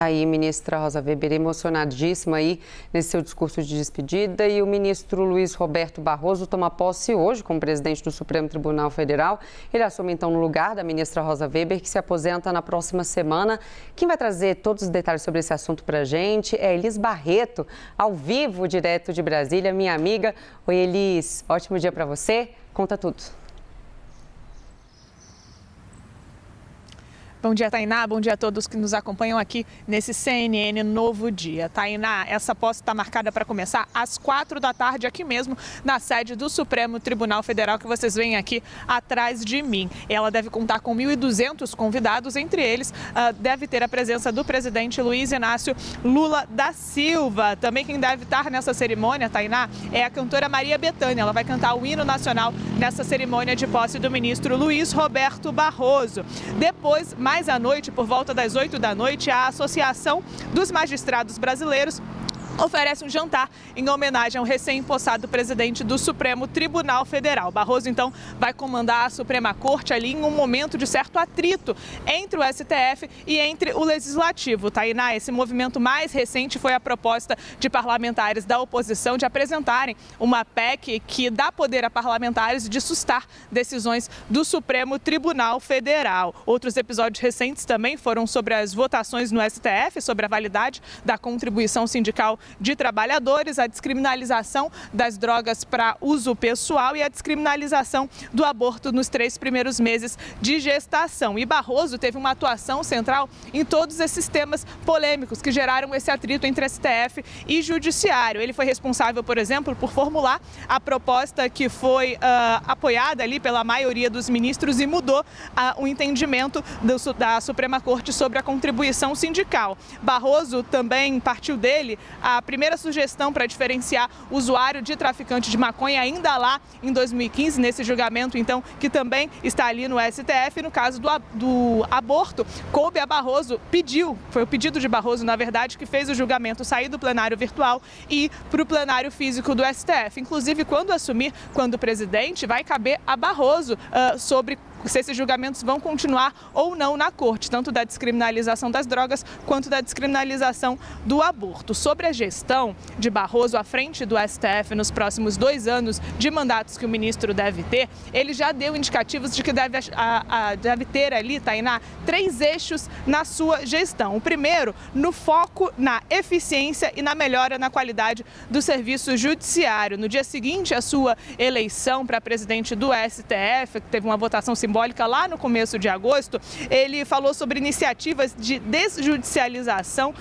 Aí, ministra Rosa Weber, emocionadíssima aí nesse seu discurso de despedida. E o ministro Luiz Roberto Barroso toma posse hoje como presidente do Supremo Tribunal Federal. Ele assume então no lugar da ministra Rosa Weber, que se aposenta na próxima semana. Quem vai trazer todos os detalhes sobre esse assunto para a gente é Elis Barreto, ao vivo, direto de Brasília, minha amiga. Oi, Elis, ótimo dia para você. Conta tudo. Bom dia, Tainá. Bom dia a todos que nos acompanham aqui nesse CNN Novo Dia. Tainá, essa posse está marcada para começar às 4 da tarde, aqui mesmo na sede do Supremo Tribunal Federal, que vocês veem aqui atrás de mim. Ela deve contar com 1.200 convidados, entre eles deve ter a presença do presidente Luiz Inácio Lula da Silva. Também quem deve estar nessa cerimônia, Tainá, é a cantora Maria Bethânia. Ela vai cantar o hino nacional nessa cerimônia de posse do ministro Luiz Roberto Barroso. Depois, mais à noite, por volta das 8 da noite, a Associação dos Magistrados Brasileiros oferece um jantar em homenagem ao recém-impossado presidente do Supremo Tribunal Federal. Barroso, então, vai comandar a Suprema Corte ali em um momento de certo atrito entre o STF e entre o Legislativo. Tainá, esse movimento mais recente foi a proposta de parlamentares da oposição de apresentarem uma PEC que dá poder a parlamentares de sustar decisões do Supremo Tribunal Federal. Outros episódios recentes também foram sobre as votações no STF, sobre a validade da contribuição sindical de trabalhadores, a descriminalização das drogas para uso pessoal e a descriminalização do aborto nos 3 primeiros meses de gestação. E Barroso teve uma atuação central em todos esses temas polêmicos que geraram esse atrito entre STF e Judiciário. Ele foi responsável, por exemplo, por formular a proposta que foi apoiada ali pela maioria dos ministros e mudou o entendimento da Suprema Corte sobre a contribuição sindical. Barroso também partiu dele a primeira sugestão para diferenciar o usuário de traficante de maconha ainda lá em 2015, nesse julgamento, então, que também está ali no STF. No caso do aborto, coube a Barroso, foi o pedido de Barroso, na verdade, que fez o julgamento sair do plenário virtual e ir para o plenário físico do STF. Inclusive, quando presidente, vai caber a Barroso sobre se esses julgamentos vão continuar ou não na corte, tanto da descriminalização das drogas quanto da descriminalização do aborto. Sobre a gestão de Barroso à frente do STF nos próximos 2 anos de mandatos que o ministro deve ter, ele já deu indicativos de que deve ter ali, Tainá, 3 eixos na sua gestão. O primeiro, no foco na eficiência e na melhora na qualidade do serviço judiciário. No dia seguinte à sua eleição para presidente do STF, que teve uma votação simbólica lá no começo de agosto, ele falou sobre iniciativas de desjudicialização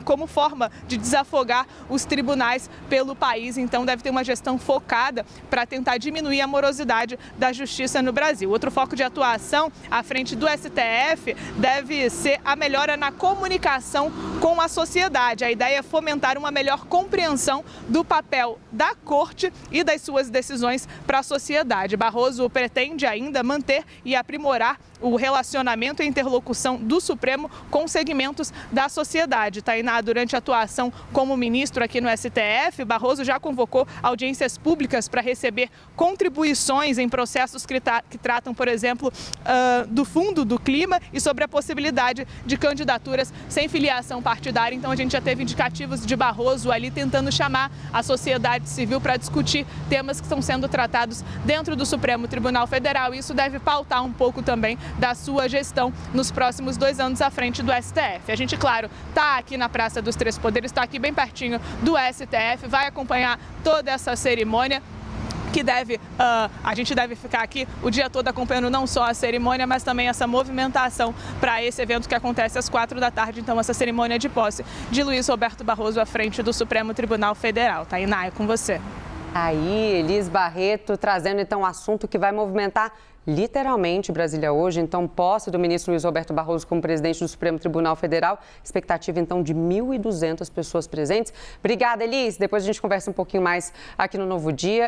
como forma de desafogar os tribunais pelo país. Então, deve ter uma gestão focada para tentar diminuir a morosidade da justiça no Brasil. Outro foco de atuação à frente do STF deve ser a melhora na comunicação com a sociedade. A ideia é fomentar uma melhor compreensão do papel da Corte e das suas decisões para a sociedade. Barroso pretende ainda manter e aprimorar o relacionamento e interlocução do Supremo com segmentos da sociedade. Tainá, durante a atuação como ministro aqui no STF, Barroso já convocou audiências públicas para receber contribuições em processos que tratam, por exemplo, do Fundo do Clima e sobre a possibilidade de candidaturas sem filiação partidária. Então, a gente já teve indicativos de Barroso ali tentando chamar a sociedade civil para discutir temas que estão sendo tratados dentro do Supremo Tribunal Federal. Isso deve pautar um pouco também da sua gestão nos próximos 2 anos à frente do STF. A gente, claro, está aqui na Praça dos Três Poderes, está aqui bem pertinho do STF, vai acompanhar toda essa cerimônia que a gente deve ficar aqui o dia todo acompanhando não só a cerimônia, mas também essa movimentação para esse evento que acontece às 4 da tarde, então essa cerimônia de posse de Luiz Roberto Barroso à frente do Supremo Tribunal Federal. Tainá, é com você. Aí, Elis Barreto trazendo então um assunto que vai movimentar literalmente Brasília hoje. Então, posse do ministro Luiz Roberto Barroso como presidente do Supremo Tribunal Federal. Expectativa então de 1.200 pessoas presentes. Obrigada, Elis. Depois a gente conversa um pouquinho mais aqui no Novo Dia.